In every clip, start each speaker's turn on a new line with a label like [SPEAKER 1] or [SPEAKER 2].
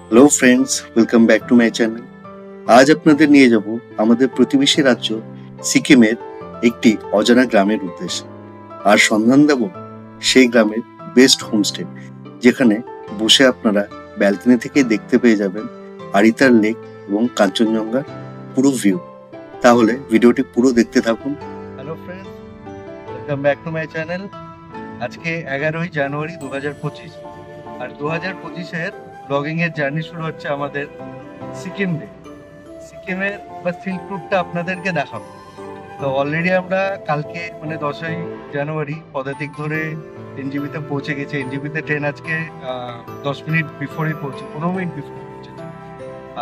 [SPEAKER 1] Hello friends, welcome back to my channel. আজ আপনাদের নিয়ে যাব আমাদের প্রতিবেশী রাজ্য সিকিমের একটি অজানা গ্রামের উদ্দেশ্যে, আর সন্ধান দেব সেই গ্রামের বেস্ট হোমস্টে, যেখানে বসে আপনারা ব্যালকনি থেকে দেখতে পেয়ে যাবেন আরিতার লেক এবং কাঞ্চনজঙ্ঘার পুরো ভিউ। তাহলে ভিডিওটি পুরো দেখতে থাকুন। Hello friends, welcome back to my channel. আজকে 11ই জানুয়ারি 2025, আর 2025-এর ব্লগিং এর জার্নি শুরু হচ্ছে আমাদের সিকিম দিয়ে। সিকিমের বা সিল্ক রুটটা আপনাদেরকে দেখাবো। তো অলরেডি আমরা কালকে মানে 10ই জানুয়ারি পদাতিক ধরে এনজিবিতে পৌঁছে গেছি। এনজিবিতে ট্রেন আজকে 10 মিনিট বিফোরই পৌঁছে, 15 মিনিট বিফোর পৌঁছেছে।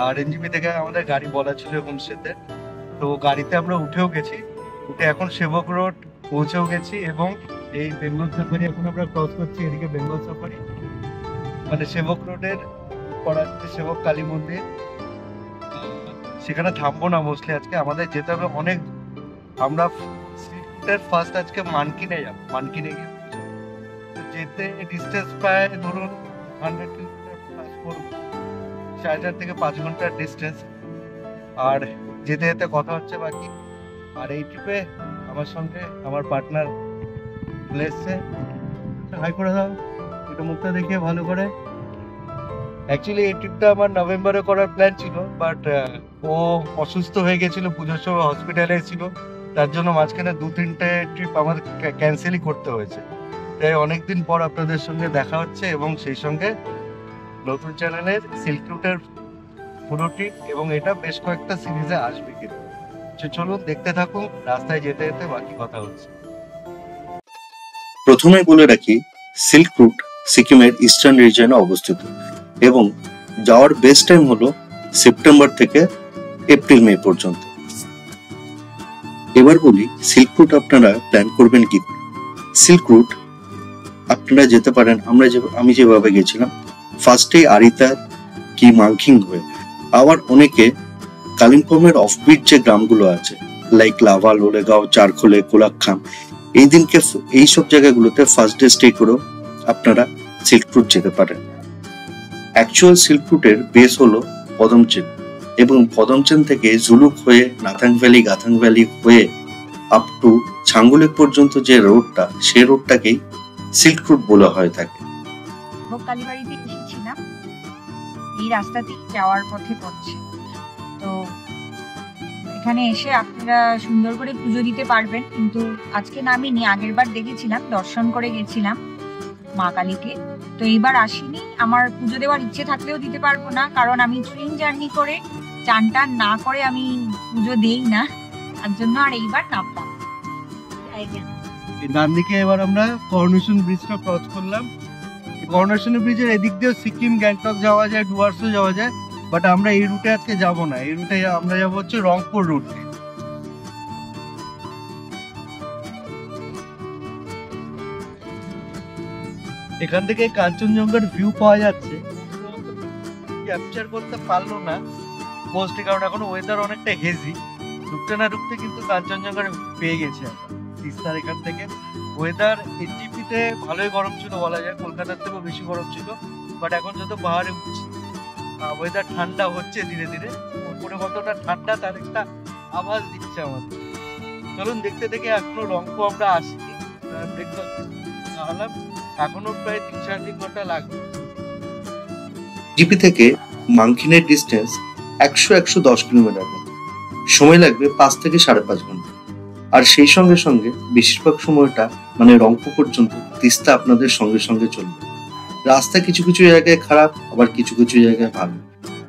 [SPEAKER 1] আর এনজিবি থেকে আমাদের গাড়ি বলা ছিল হোমস্টেতে, তো গাড়িতে আমরা উঠেও গেছি। উঠে এখন সেবক রোড পৌঁছেও গেছি এবং এই বেঙ্গল সাফারি এখন আমরা ক্রস করছি। এদিকে বেঙ্গল সাফারি মানে সেবক রোডের পড়াচ্ছে সেবক কালী মন্দির। সেখানে থামবো না মোস্টলি, আজকে আমাদের যেতে হবে অনেক। আমরা ফার্স্ট আজকে মানকিনে যাবো, মানকিনে গিয়ে যেতে ডিস্টেন্স প্রায় ধরুন 100 কিলোমিটার প্লাস করবো, 4.5 থেকে 5 ঘন্টার ডিস্টেন্স। আর যেতে যেতে কথা হচ্ছে বাকি। আর এই ট্রিপে আমার সঙ্গে আমার পার্টনার চলে এসছে। হাই করে দাও, একটু মুখটা দেখিয়ে ভালো করে। অ্যাকচুয়ালি এই ট্রিপটা আমার নভেম্বরে করার প্ল্যান ছিল, বাট ও অসুস্থ হয়ে গেছিল, পুজোর সময় হসপিটালে ছিল। তার জন্য মাঝখানে 2-3টে ট্রিপ আমার ক্যান্সেলই করতে হয়েছে। তাই অনেকদিন পর আপনাদের সঙ্গে দেখা হচ্ছে এবং সেই সঙ্গে নতুন চ্যানেলের সিল্ক রুটের পুরো ট্রিপ, এবং এটা বেশ কয়েকটা সিরিজে আসবে কিন্তু। চলুন দেখতে থাকুন, রাস্তায় যেতে যেতে বাকি কথা হচ্ছে। প্রথমে বলে রাখি, সিল্ক রুট সিকিমের ইস্টার্ন রিজিয়নে অবস্থিত এবং যাওয়ার বেস্ট টাইম হলো সেপ্টেম্বর থেকে এপ্রিল মে পর্যন্ত। এবার বলি সিল্ক রুট আপনারা প্ল্যান করবেন কি। সিল্ক রুট আপনারা যেতে পারেন আমি যেভাবে গেছিলাম, ফার্স্টে আরিতা কি মাংখিং হয়ে, আবার অনেকে কালিম্পংয়ের অফবিট যে গ্রামগুলো আছে লাইক লাভা, লোলেগাঁও, চারখোলে, কোলাক্ষাম, এই দিনকে এইসব জায়গাগুলোতে ফার্স্ট ডে স্টে করেও আপনারা সিল্ক রুট যেতে পারেন। অ্যাকচুয়াল সিল্ক রুটের বেস হলো পদমচেন, এবং পদমচেন থেকে জুলুক হয়ে নাথাং ভ্যালি, গাথাং ভ্যালি হয়ে আপ টু ছাঙ্গুলেক পর্যন্ত যে রোডটা, সেই রোডটাকেই সিল্ক রুট বলা হয়ে থাকে।
[SPEAKER 2] কালীবাড়িতে এসেছিলাম, এই রাস্তাতেই যাওয়ার পথে পড়ছে। তো এখানে এসে আপনারা সুন্দর করে পুজো দিতে পারবেন, কিন্তু আজকে নামিনি, আগের বার দেখেছিলাম, দর্শন করে গেছিলাম মা কালীকে। তো এইবার আসিনি, আমার পুজো দেওয়ার ইচ্ছে থাকলেও দিতে পারবো না, কারণ আমি ট্রেন জার্নি করে চান টান না করে আমি পুজো দেই না, তার জন্য আর এইবার নামলাম।
[SPEAKER 3] ডান দিকে এবার আমরা করোনেশন ব্রিজটা ক্রস করলাম। করোনেশন ব্রিজের এদিক দিয়ে সিকিম, গ্যাংটক যাওয়া যায়, ডুয়ার্সও যাওয়া যায়, বাট আমরা এই রুটে আজকে যাব না। এই রুটে আমরা যাবো হচ্ছে রংপুর রুট। এখান থেকে কাঞ্চনজঙ্ঘার ভিউ পাওয়া যাচ্ছে, ক্যাপচার করতে পারলো না মোস্টলি কারণ এখন ওয়েদার অনেকটা হেজি। ঢুকতে না ঢুকতে কিন্তু কাঞ্চনজঙ্ঘার পেয়ে গেছি আমরা তিস্তার এখান থেকে। ওয়েদার এনজিপিতে ভালোই গরম ছিল বলা যায়, কলকাতার থেকেও বেশি গরম ছিল, বাট এখন যত পাহাড়ে উঠছি ওয়েদার ঠান্ডা হচ্ছে ধীরে ধীরে। উপরে কতটা ঠান্ডা তার একটা আভাস দিচ্ছে আমাদের। চলুন দেখতে দেখে, এখনো রংপুর আমরা আসিনি, এখনো প্রায় 3-4 ঘন্টা লাগবে।
[SPEAKER 1] জিপি থেকে মাংখিনের ডিস্টেন্স 110 কিলোমিটার, সময় লাগবে 5 থেকে 5.5 ঘন্টা। আর সেই সঙ্গে সঙ্গে বেশিরভাগ সময়টা মানে রংপুর পর্যন্ত তিস্তা আপনাদের সঙ্গে সঙ্গে চলবে। রাস্তা কিছু কিছু জায়গায় খারাপ, আবার কিছু কিছু জায়গায় ভালো।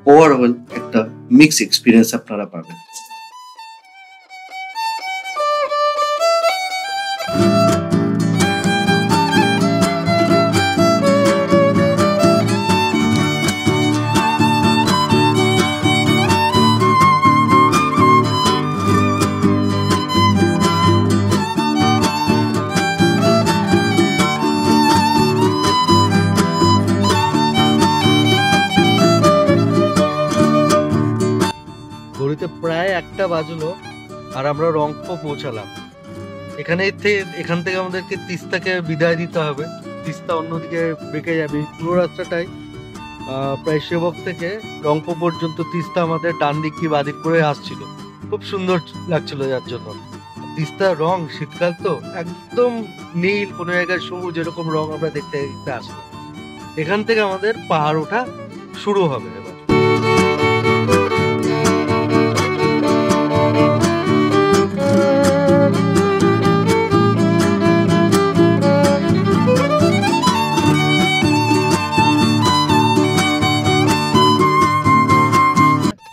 [SPEAKER 1] ওভারঅল একটা মিক্স এক্সপিরিয়েন্স আপনারা পাবেন।
[SPEAKER 3] প্রায় 1টা বাজলো আর আমরা রংপুর পৌঁছালাম। এখান থেকে আমাদেরকে তিস্তাকে বিদায় দিতে হবে, তিস্তা অন্যদিকে বেঁকে যাবে। পুরো রাস্তাটাই প্রায় সেবক থেকে রংপুর পর্যন্ত তিস্তা আমাদের ডান দিক কি বাদিক করে আসছিল, খুব সুন্দর লাগছিল যার জন্য। তিস্তার রং শীতকাল তো একদম নীল, কোনো জায়গায় সবুজ, এরকম রং আমরা দেখতে দেখতে আসলাম। এখান থেকে আমাদের পাহাড় ওঠা শুরু হবে এবার।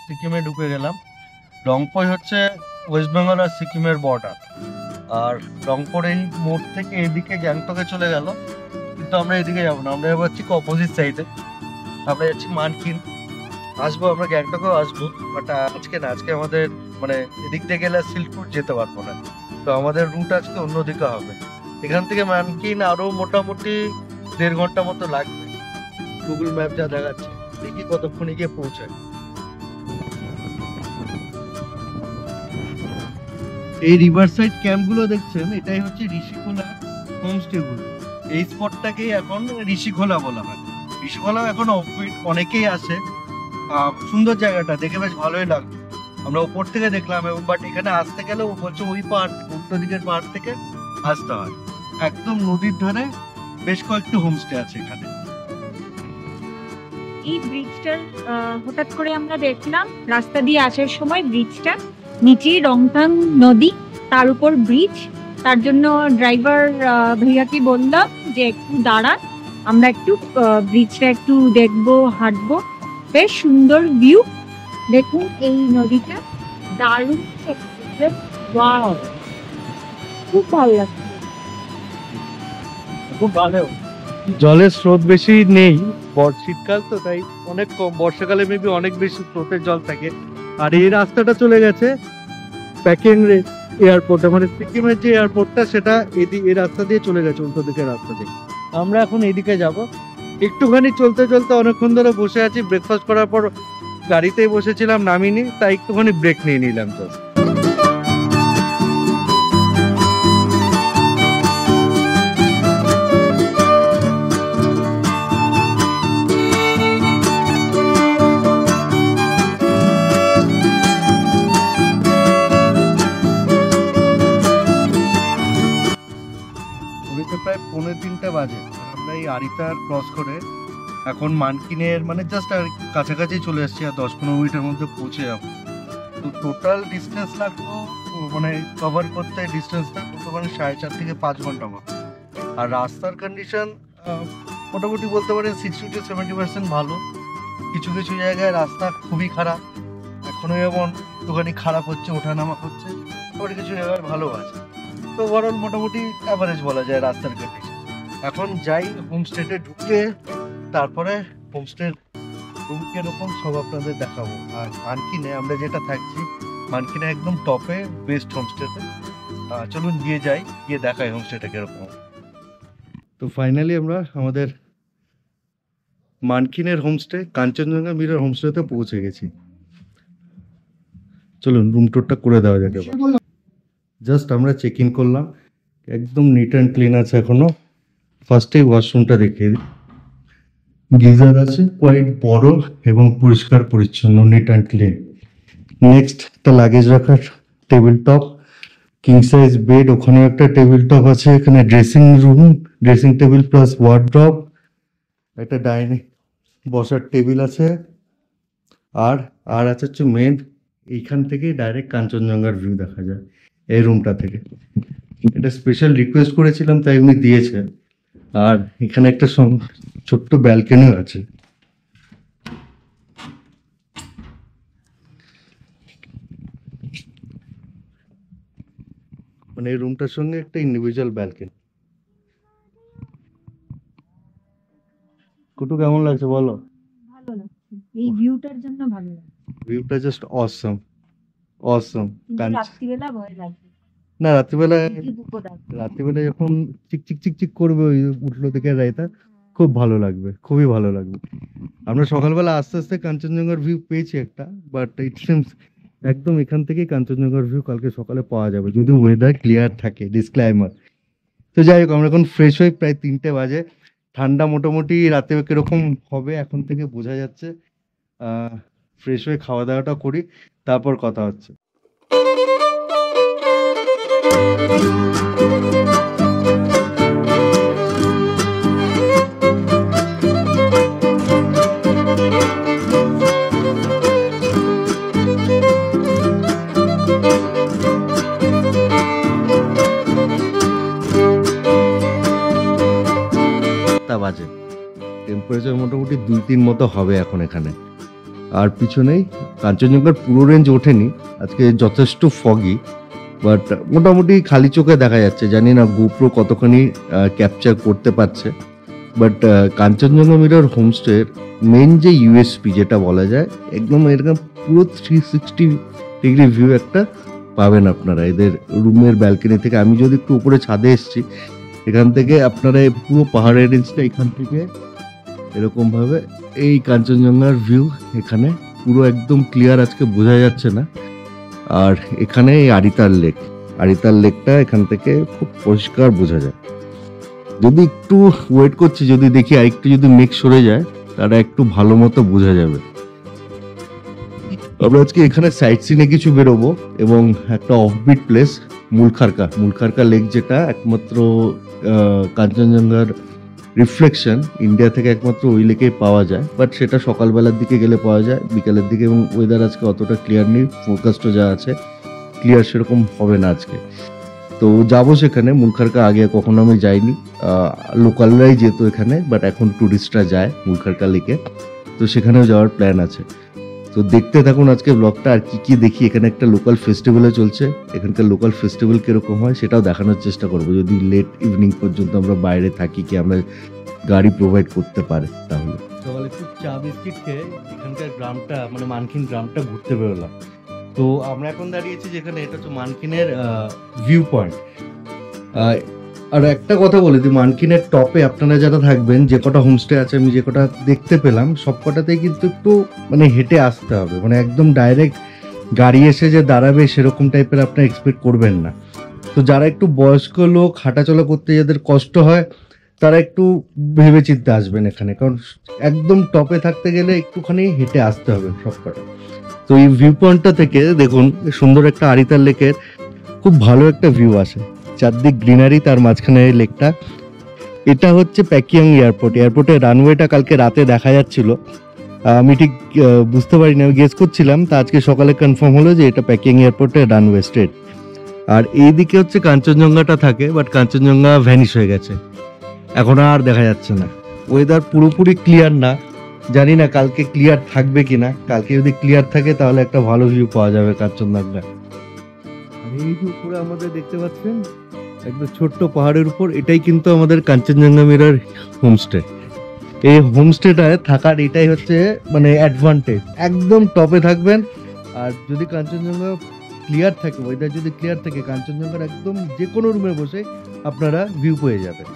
[SPEAKER 3] সিকিমে ঢুকে গেলাম। রংপুর হচ্ছে ওয়েস্ট বেঙ্গল আর সিকিমের বর্ডার। আর রংপুর এই মোড় থেকে এদিকে গ্যাংটকে চলে গেল, কিন্তু আমরা এদিকে যাবো না, আমরা যাবো হচ্ছে অপোজিট সাইডে। আমরা যাচ্ছি মানকিন। আসবো, আমরা গ্যাংটকেও আসবো, বাট আজকে না, আজকে আমাদের মানে এদিক দিয়ে গেলে সিল্কপুর যেতে পারবো না, তো আমাদের রুট আজকে অন্যদিকে হবে। এখান থেকে মানকিন আরো মোটামুটি 1.5 ঘন্টা মতো লাগবে, গুগল ম্যাপ যা দেখাচ্ছে। দেখি কতক্ষণে গিয়ে পৌঁছায়। এই রিভার সাইড ক্যাম্পগুলো দেখছেন, এটাই হচ্ছে ঋষিখোলা হোমস্টেগুলো। এই স্পটটাকেই এখন ঋষিখোলা বলা হয়। ঋষিখোলাও এখন অনেকেই আসে। সুন্দর জায়গাটা, দেখে বেশ ভালোই লাগলো। আমরা উপর থেকে দেখলাম, এবং বাট এখানে আসতে গেলে বলছে ওই পাহাড়, উল্টো দিকের পাহাড় থেকে আসতে হয়। একদম নদীর ধারে বেশ কয়েকটি হোমস্টে আছে এখানে।
[SPEAKER 2] এই ব্রিজটার হঠাৎ করে আমরা দেখলাম রাস্তা দিয়ে আসার সময়, ব্রিজটা নিচে রংথাং নদী, তার উপর ব্রিজ। তার জন্য ড্রাইভার ভাইয়াকে বললাম যে একটু দাঁড়ান, আমরা একটু ব্রিজটা একটু দেখবো, হাঁটবো। বেশ সুন্দর ভিউ, দেখুন এই নদীটা, দারুণ, ওয়াও, খুব ভালো লাগছে।
[SPEAKER 3] খুব ভালো, জলের স্রোত বেশি নেই, শীতকাল তো তাই অনেক কম, বর্ষাকালে মেবি অনেক বেশি স্রোতের জল থাকে। আর এই রাস্তাটা চলে গেছে প্যাকিং এয়ারপোর্ট, মানে সিকিমের যে এয়ারপোর্টটা সেটা এই রাস্তা দিয়ে চলে গেছে, উল্টো দিকের রাস্তা দিয়ে। আমরা এখন এইদিকে যাব। একটুখানি চলতে চলতে অনেকক্ষণ ধরে বসে আছি, ব্রেকফাস্ট করার পর গাড়িতেই বসেছিলাম, নামিনি, তাই একটুখানি ব্রেক নিয়ে নিলাম জাস্ট। প্রায় 2:45 বাজে, আমরা এই আরিতার ক্রস করে এখন মানকিনের মানে জাস্ট আর কাছাকাছি চলে এসেছি, আর 10-15 মিনিটের মধ্যে পৌঁছে যাবো। তো টোটাল ডিস্টেন্স লাগলো মানে কভার করতে, ডিস্টেন্সটা মানে 4.5 থেকে 5 ঘন্টা মতো। আর রাস্তার কন্ডিশন মোটামুটি বলতে পারেন 60-70% ভালো। কিছু কিছু জায়গায় রাস্তা খুবই খারাপ, এখনো যেমন একটুখানি খারাপ হচ্ছে, ওঠানামা হচ্ছে, আবার কিছু জায়গায় ভালো আছে। তো ওভারঅল মোটামুটি অ্যাভারেজ বলা যায় রাস্তার কন্ডিশন। এখন যাই হোমস্টেতে ঢুকে, তারপরে হোমস্টের রুম কিরকম সব আপনাদের দেখাবো। আর মানকিনে আমরা যেটা থাকছি, মানকিনে একদম টপে বেস্ট হোমস্টেতে। চলুন গিয়ে যাই, গিয়ে দেখাই হোমস্টেটা কিরকম। তো ফাইনালি আমরা আমাদের মানকিনের হোমস্টে কাঞ্চনজঙ্ঘা মিরর হোমস্টেতে পৌঁছে গেছি। চলুন রুম টুরটা করে দেওয়া যাবে। জাস্ট আমরা চেক ইন করলাম, একদম নিট অ্যান্ড ক্লিন আছে। এখনো ফার্স্টেই ওয়াশরুমটা দেখিয়ে দিই। গিজার আছে, কোয়াইট বড় এবং পরিষ্কার পরিচ্ছন্ন, নিট অ্যান্ড ক্লিন। নেক্সট একটা লাগেজ রাখার table top, king size bed, ওখানে একটা টেবিল টপ আছে। এখানে dressing room, dressing table plus wardrobe, একটা ডাইনিং বসার টেবিল আছে। আর আছে হচ্ছে মেন, এইখান থেকেই ডাইরেক্ট কাঞ্চনজঙ্ঘার ভিউ দেখা যায় এই রুমটা থেকে। এটা স্পেশাল রিকোয়েস্ট করেছিলাম, তাই উনি দিয়েছে। আর এখানে একটা ছোট্ট ব্যালকনিও আছে। মানে এই রুমটার সঙ্গে একটা ইন্ডিভিজুয়াল ব্যালকনি। কুটু কেমন লাগছে বলো?
[SPEAKER 2] ভালো লাগছে, এই ভিউটার জন্য ভালো লাগছে।
[SPEAKER 3] ভিউটা জাস্ট অসম অসম।
[SPEAKER 2] রাত্রিবেলা ভয় লাগছে
[SPEAKER 3] না, রাত্রিবেলা যখন চিক করবে ওই উঠলো থেকে রাইতা, খুব ভালো লাগবে, খুবই ভালো লাগবে। আমরা সকালবেলা আস্তে আস্তে কাঞ্চনজঙ্ঘার ভিউ পেয়েছি একটা, বাট ইট সিমস একদম এখান থেকেই কাঞ্চনজঙ্ঘার ভিউ কালকে সকালে পাওয়া যাবে, যদি ওয়েদার ক্লিয়ার থাকে, ডিসক্লাইমার। তো যাই হোক, আমরা এখন ফ্রেশ হই, প্রায় 3টে বাজে।
[SPEAKER 4] ঠান্ডা মোটামুটি রাতে কিরকম হবে এখন থেকে বোঝা যাচ্ছে। ফ্রেশ হয়ে খাওয়া দাওয়াটা করি, তারপর কথা হচ্ছে। বাজে টেম্পারেচার মোটামুটি 2-3 মতো হবে এখন এখানে। আর পিছনেই কাঞ্চনজঙ্ঘার পুরো রেঞ্জ ওঠেনি আজকে, যথেষ্ট ফগি, বাট মোটামুটি খালি চোখে দেখা যাচ্ছে। জানি না গোপ্রো কতখানি ক্যাপচার করতে পারছে, বাট কাঞ্চনজঙ্ঘা মিরর হোমস্টের মেন যে ইউএসপি যেটা বলা যায়, একদম এরকম পুরো 360 ডিগ্রি ভিউ একটা পাবেন আপনারা এদের রুমের ব্যালকনি থেকে। আমি যদি একটু উপরে ছাদে এসেছি, এখান থেকে আপনারা পুরো পাহাড়ের রেঞ্জটা এখান থেকে এরকম ভাবে এই কাঞ্চনজঙ্ঘার ভিউ এখানে পুরো একদম ক্লিয়ার আজকে বোঝা যাচ্ছে না। আর এখানে এই আরিতার লেকটা এখান থেকে খুব পরিষ্কার বোঝা যায়। যদি একটু ওয়েট করছি, যদি দেখি আরেকটু যদি মেঘ সরে যায়, তারা একটু ভালো মতো বোঝা যাবে। আমরা আজকে এখানে সাইট সিনে কিছু বেরোবো এবং একটা অফবিট প্লেস মুলখারকা লেক, যেটা একমাত্র কাঞ্চনজঙ্ঘার রিফ্লেকশন ইন্ডিয়া থেকে একমাত্র ওই লেকেই পাওয়া যায়। বাট সেটা সকালবেলার দিকে গেলে পাওয়া যায়, বিকালের দিকে, এবং ওয়েদার আজকে অতটা ক্লিয়ার নেই, ফোরকাস্টও যা আছে ক্লিয়ার সেরকম হবে না আজকে। তো যাবো সেখানে। মুলখারকা আগে কখনো আমি যাইনি, লোকালরাই যেত এখানে, বাট এখন টুরিস্টরা যায় মুলখারকা লেকে, তো সেখানেও যাওয়ার প্ল্যান আছে। তো দেখতে থাকুন আজকে ব্লগটা, আর কি কি দেখি। এখানে একটা লোকাল ফেস্টিভ্যালও চলছে, এখানকার লোকাল ফেস্টিভ্যাল কিরকম হয় সেটাও দেখানোর চেষ্টা করবো। যদি লেট ইভিনিং পর্যন্ত আমরা বাইরে থাকি, কি আমরা গাড়ি প্রোভাইড করতে পারে তাহলে। সকালে একটু চা বিস্কিট খেয়ে এখানকার গ্রামটা, মানে মানকিন গ্রামটা ঘুরতে বেরোলাম। তো আমরা এখন দাঁড়িয়েছি যেখানে, এটা হচ্ছে মানকিনের ভিউ পয়েন্ট। আর একটা কথা বলে দিই, মানকিনের টপে আপনারা যারা থাকবেন, যে কটা হোমস্টে আছে আমি যে কটা দেখতে পেলাম, সব কটাতেই কিন্তু একটু মানে হেঁটে আসতে হবে, মানে একদম ডাইরেক্ট গাড়ি এসে যে দাঁড়াবে সেরকম টাইপের আপনারা এক্সপেক্ট করবেন না। তো যারা একটু বয়স্ক লোক, হাঁটাচলা করতে যাদের কষ্ট হয়, তারা একটু ভেবে চিন্তে আসবেন এখানে, কারণ একদম টপে থাকতে গেলে একটুখানি হেঁটে আসতে হবে সব কটা। তো এই ভিউ পয়েন্টটা থেকে দেখুন সুন্দর একটা আরিতার লেকের খুব ভালো একটা ভিউ আসে, চারদিক গ্রিনারি, তার মাঝখানে লেকটা। এটা হচ্ছে প্যাকিয়াং এয়ারপোর্টের রানওয়েটা কালকে রাতে দেখা যাচ্ছিল, আমি ঠিক বুঝতে পারিনি, আমি গেস করছিলাম, তা আজকে সকালে কনফার্ম হলো যে এটা প্যাকিয়াং এয়ারপোর্টের রানওয়ে স্ট্রেট। আর এইদিকে হচ্ছে কাঞ্চনজঙ্ঘাটা থাকে, বাট কাঞ্চনজঙ্ঘা ভ্যানিশ হয়ে গেছে, এখন আর দেখা যাচ্ছে না। ওয়েদার পুরোপুরি ক্লিয়ার না, জানি না কালকে ক্লিয়ার থাকবে কিনা। কালকে যদি ক্লিয়ার থাকে তাহলে একটা ভালো ভিউ পাওয়া যাবে কাঞ্চনজঙ্ঘা। এই যে উপরে আমাদের দেখতে পাচ্ছেন একদম ছোট্ট পাহাড়ের উপর, এটাই কিন্তু আমাদের কাঞ্চনজঙ্ঘা মিরর হোমস্টে। এই হোমস্টেটায় থাকার এটাই হচ্ছে মানে অ্যাডভান্টেজ, একদম টপে থাকবেন। আর যদি কাঞ্চনজঙ্ঘা ক্লিয়ার থাকে, ওয়েদার যদি ক্লিয়ার থাকে, কাঞ্চনজঙ্ঘার একদম যে কোনো রুমে বসে আপনারা ভিউ পেয়ে যাবেন।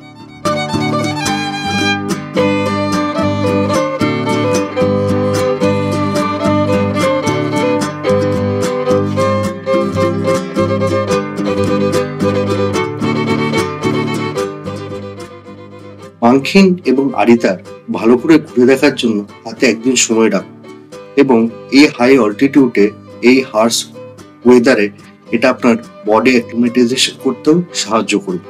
[SPEAKER 1] মানকিন এবং আরিতার ভালো করে ঘুরে দেখার জন্য হাতে একদিন সময় রাখুন, এবং এই হাই অল্টিটিউডে, এই হার্শ ওয়েদারে এটা আপনার বডি অ্যাক্লিমেটাইজেশন করতেও সাহায্য করবে।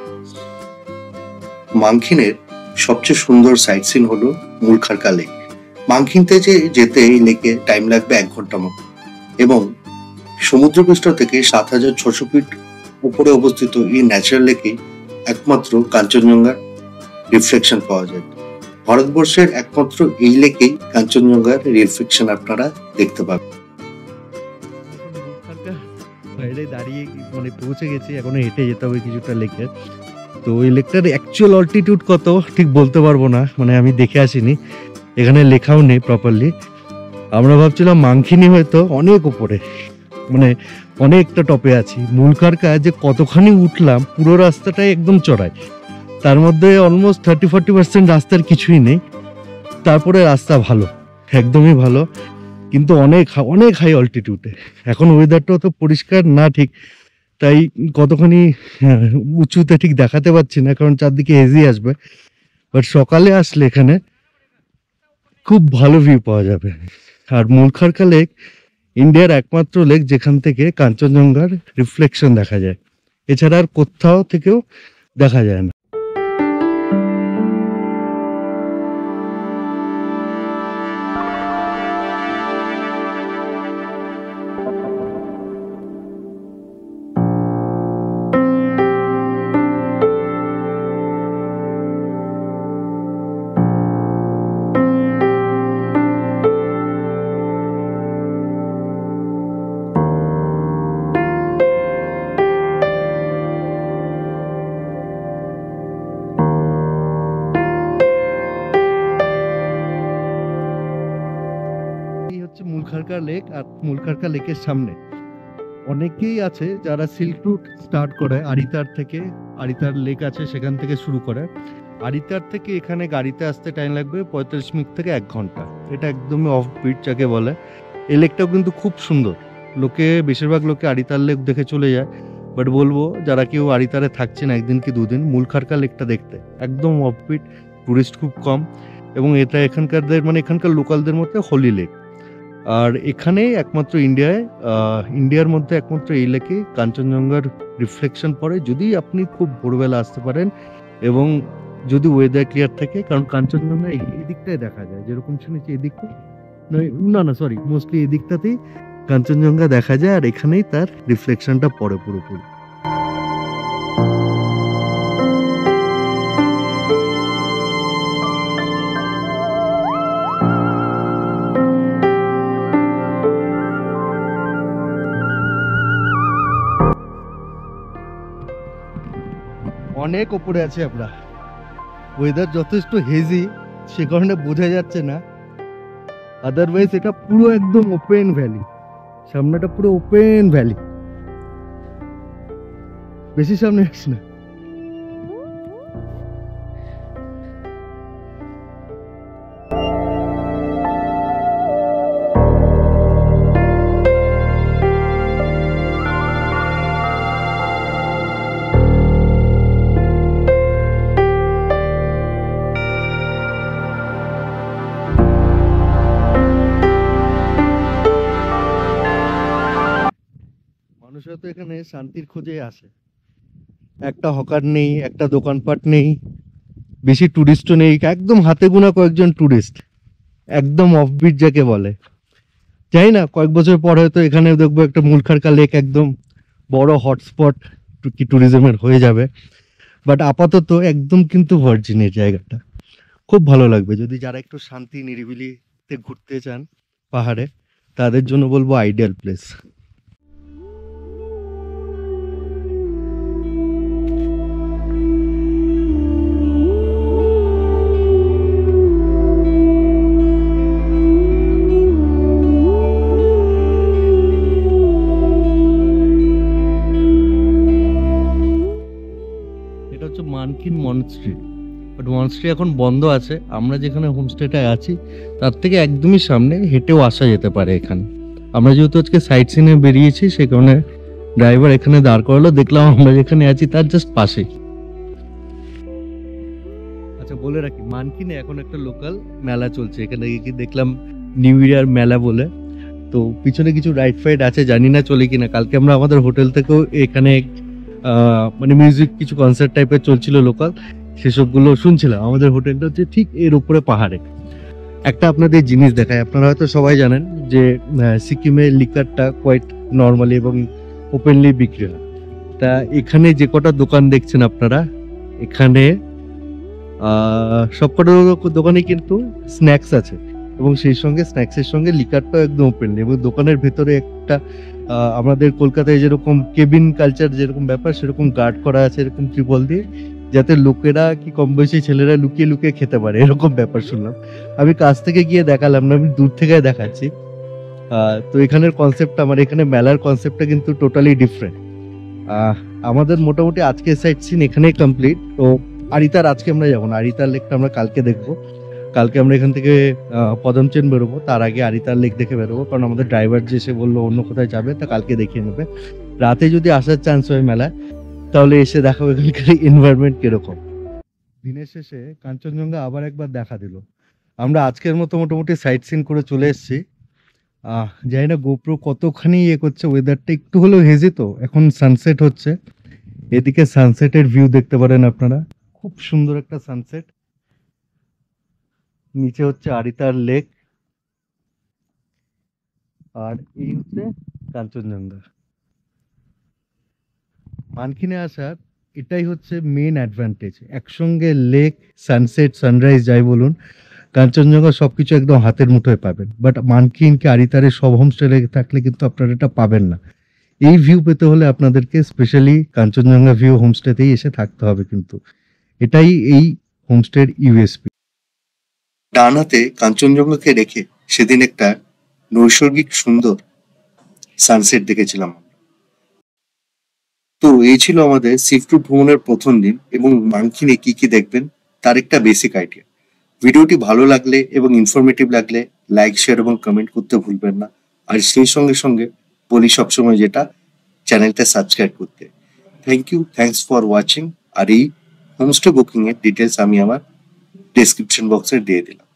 [SPEAKER 1] মানকিনের সবচেয়ে সুন্দর সাইট সিন হলো মুলখারকা লেক। মানকিনতে যেতে এই লেকে টাইম লাগবে 1 ঘন্টা মতো, এবং সমুদ্রপৃষ্ঠ থেকে 7,600 ফিট উপরে অবস্থিত এই ন্যাচারাল লেকে একমাত্র কাঞ্চনজঙ্ঘার রিফ্লেকশন পাওয়া যায়। ভারতবর্ষের একমাত্র এই লেকেই কাঞ্চনজঙ্ঘার রিফ্লেকশন আপনারা দেখতে পাবেন।
[SPEAKER 4] বাইরে দাঁড়িয়ে মানে পৌঁছে গেছি, এখনো হেঁটে যেতে হবে কিছুটা লেকের। তো ওই লেকটার অ্যাকচুয়াল অল্টিটিউড কত ঠিক বলতে পারবো না, মানে আমি দেখে আসিনি, এখানে লেখাও নেই প্রপারলি। আমরা ভাবছিলাম মানকিনি হয়তো অনেক উপরে, মানে অনেকটা টপে আছি। মুলখারকা যে কতখানি উঠলাম, পুরো রাস্তাটাই একদম চড়াই, তার মধ্যে অলমোস্ট 30-40% রাস্তার কিছুই নেই। তারপরে রাস্তা ভালো, একদমই ভালো, কিন্তু অনেক অনেক হাই অল্টিটিউডে। এখন ওয়েদারটাও তো পরিষ্কার না ঠিক, তাই কতখানি উঁচুতে ঠিক দেখাতে পারছি না, কারণ চারদিকে হেজি আসবে। বাট সকালে আসলে এখানে খুব ভালো ভিউ পাওয়া যাবে। আর মুলখারকা লেক ইন্ডিয়ার একমাত্র লেক যেখান থেকে কাঞ্চনজঙ্ঘার রিফ্লেকশন দেখা যায়, এছাড়া আর কোথাও থেকেও দেখা যায় না। এই হচ্ছে মুলখারকা লেক। আর মুলখারকা লেকের সামনে অনেকেই আছে যারা সিল্ক রুট স্টার্ট করে আরিতার থেকে। আরিতার লেক আছে, সেখান থেকে শুরু করে। আরিতার থেকে এখানে গাড়িতে আসতে টাইম লাগবে 45 মিনিট থেকে 1 ঘন্টা। এটা একদমই অফ বিট যাকে বলে। এই লেকটাও কিন্তু খুব সুন্দর। বেশিরভাগ লোকে আরিতার লেক দেখে চলে যায়, বাট বলবো যারা কেউ আরিতারে থাকছেন একদিন কি দুদিন, মুলখারকা লেকটা দেখতে একদম অফ বিট, টুরিস্ট খুব কম, এবং এটা এখানকার লোকালদের মধ্যে হোলি লেক। আর এখানে একমাত্র ইন্ডিয়ার মধ্যে একমাত্র এই লেকে কাঞ্চনজঙ্ঘার রিফ্লেকশন পড়ে, যদি আপনি খুব ভোরবেলা আসতে পারেন এবং যদি ওয়েদার ক্লিয়ার থাকে। কারণ কাঞ্চনজঙ্ঘা এই দিকটাই দেখা যায়, যেরকম শুনেছি এই দিকটা মোস্টলি এই দিকটাতেই কাঞ্চনজঙ্ঘা দেখা যায়, আর এখানেই তার রিফ্লেকশনটা পড়ে পুরোপুরি। অনেক উপরে আছে আমরা, ওয়েদার যথেষ্ট হেজি, সে কারণে বোঝা যাচ্ছে না। আদারওয়াইজ এটা পুরো একদম ওপেন ভ্যালি, সামনেটা পুরো ওপেন ভ্যালি। বেশি সামনে আসছে না। মানুষরা তো এখানে শান্তির খোঁজে আসে। একটা হকার নেই, একটা দোকানপাট নেই, বেশি টুরিস্টও নেই, একদম হাতে গোনা কয়েকজন টুরিস্ট, একদম অফবিট যাকে বলে। জানি না কয়েক বছর পর হয়তো এখানে দেখবো একটা মুলখারকা লেক একদম বড় হটস্পট কি ট্যুরিজমের হয়ে যাবে, বাট আপাতত একদম কিন্তু ভার্জিনের জায়গাটা খুব ভালো লাগবে। যদি যারা একটু শান্তি নিরিবিলিতে ঘুরতে চান পাহাড়ে, তাদের জন্য বলবো ideal place. Mankin monastery, but monastery এখন বন্ধ আছে। আমরা যেখানে হোমস্টেটায় আছি তার থেকে একদমই সামনে, হেঁটেও আসা যেতে পারে এখানে। আমরা যেহেতু আজকে সাইট সিনে বেরিয়েছি, সেই কারণে ড্রাইভার এখানে দাঁড় করালো, দেখলাম আমরা যেখানে আছি তার জাস্ট পাশে। আচ্ছা বলে রাখি, মানকিনে এখন একটা লোকাল মেলা চলছে, এখানে কি দেখলাম নিউ ইয়ার মেলা বলে। তো পিছনে কিছু রাইড ফাইড আছে, জানি না চলে কিনা। কালকে আমরা আমাদের হোটেল থেকেও এখানে মানে মিউজিক কিছু কনসার্ট টাইপের চলছিল লোকাল, সেসবগুলো শুনছিলাম। আমাদের হোটেলটা হচ্ছে ঠিক এর উপরে পাহাড়ে। একটা আপনাদের জিনিস দেখায়, আপনারা হয়তো সবাই জানেন যে সিকিমের লিকারটা কোয়াইট নর্মালি এবং ওপেনলি বিক্রি হয়। তা এখানে যে কটা দোকান দেখছেন আপনারা, এখানে সবকটা দোকানে কিন্তু স্ন্যাক্স আছে, এবং সেই সঙ্গে স্ন্যাক্সের সঙ্গে লিকারটাও একদম ওপেনলি। এবং দোকানের ভেতরে একটা আমাদের কলকাতায় যেরকম কেবিন কালচার যেরকম ব্যাপার, সেরকম গার্ড করা আছে এরকম ত্রিপল দিয়ে, যাতে লোকেরা কি কম বয়সী ছেলেরা লুকিয়ে লুকিয়ে খেতে পারে, এরকম ব্যাপার শুনলাম। আমি কাছ থেকে গিয়ে দেখালাম না, আমি দূর থেকে দেখাচ্ছি। তো এখানের কনসেপ্টটা, আমার এখানে মেলার কনসেপ্টটা কিন্তু টোটালি ডিফারেন্ট। আমাদের মোটামুটি আজকে সাইট সিন এখানেই কমপ্লিট। তো আরিতার আজকে আমরা যাবো না, আরিতার লেকটা আমরা কালকে দেখবো। কালকে আমরা এখান থেকে পদমচেন বেরোবো, তার আগে আরিতার লেক দেখে বেরোবো, কারণ আমাদের ড্রাইভার যে সে বললো অন্য কোথায় যাবে, তা কালকে দেখিয়ে নেবে। রাতে যদি আসার চান্স হয় মেলায়, তাহলে এসে দেখাবো এখানকার এনভায়রনমেন্ট কিরকম। দিনের শেষে কাঞ্চনজঙ্ঘা আবার একবার দেখা দিল। আমরা আজকের মতো মোটামুটি সাইট সিন করে চলে এসেছি। জানি না গোপ্রো কতখানি ইয়ে করছে, ওয়েদারটা একটু হলেও হেজি, তো এখন সানসেট হচ্ছে। এদিকে সানসেটের ভিউ দেখতে পারেন আপনারা, খুব সুন্দর একটা সানসেট। নিচে হচ্ছে আরিতার লেক, আর এই হচ্ছে কাঞ্চনজঙ্ঘা। মানকিনে আসার এটাই হচ্ছে মেন অ্যাডভান্টেজ, একসঙ্গে লেক, সানসেট, সানরাইজ যাই বলুন, কাঞ্চনজঙ্ঘা সবকিছু একদম হাতের মুঠোয় পাবেন। বাট মানকিন কি আরিতারে সব হোমস্টে থাকলে কিন্তু আপনারা এটা পাবেন না। এই ভিউ পেতে হলে আপনাদেরকে স্পেশালি কাঞ্চনজঙ্ঘা ভিউ হোমস্টেতেই এসে থাকতে হবে, কিন্তু এটাই এই হোমস্টের ইউএসপি।
[SPEAKER 1] ডান হাতে কাঞ্চনজঙ্ঘাকে রেখে সেদিন একটা নৈসর্গিক সুন্দর সানসেট দেখেছিলাম। তো এই ছিল আমাদের সিফটুর ভ্রমণের প্রথম দিন, এবং মানকিনে কি কি দেখবেন তার একটা বেসিক আইডিয়া। ভিডিওটি ভালো লাগলে এবং ইনফরমেটিভ লাগলে লাইক, শেয়ার এবং কমেন্ট করতে ভুলবেন না। আর সেই সঙ্গে সঙ্গে বলি সবসময় যেটা, চ্যানেলটা সাবস্ক্রাইব করতে। Thanks for watching. আর এই হোমস্টে বুকিং এর ডিটেলস আমি আমার ডেসক্রিপশন বক্সে দিয়ে দিলাম।